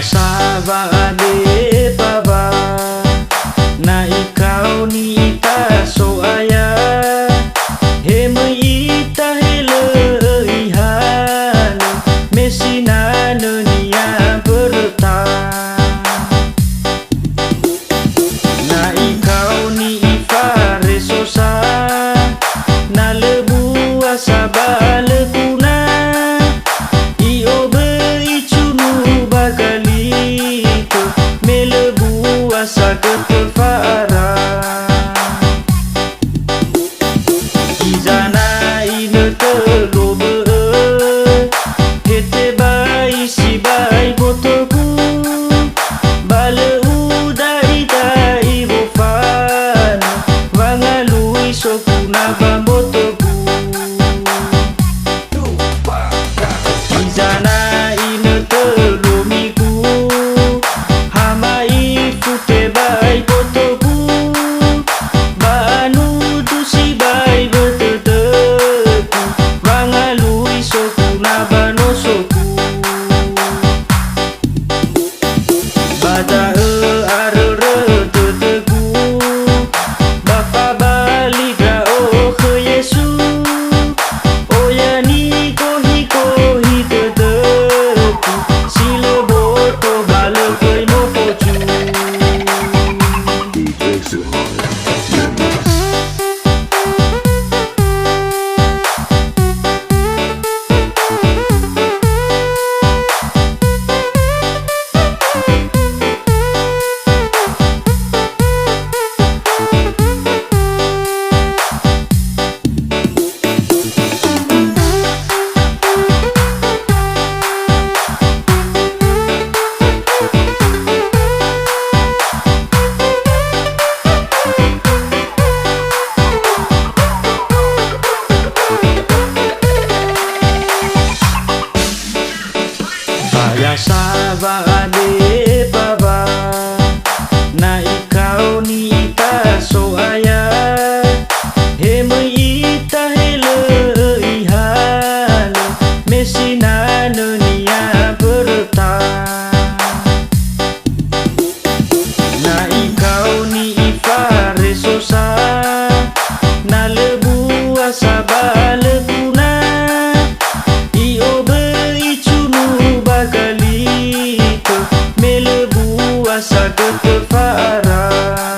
Sahabat adik baba, na ikaw ni ita so ayah, he me ita hele ihan, mesina dunia bertah. Na ikaw ni ifa resosa, na lebu asaba lekuna, io beicunu bagali sa ketefara izana ine telobe hete bai si bai botoku bale udai dai bofan wangalui sokuna bambotoku izana ine telomiku hamai fute bai botoku banu tusi bai beteteku wangalui soku na banosoku bada arere teteku bafa baliga oh ke Yesu oh ya ni kohi kohi teteku silo boto bale koi no pochu. Sahabat adik baba, na ikaw ni ita so ayah, he me ita hele ihan, mesina dunia bertah. Na ikaw ni ifa resosa, na lebu asaba lekuna, io beicunu bagali melebu asa ketefara.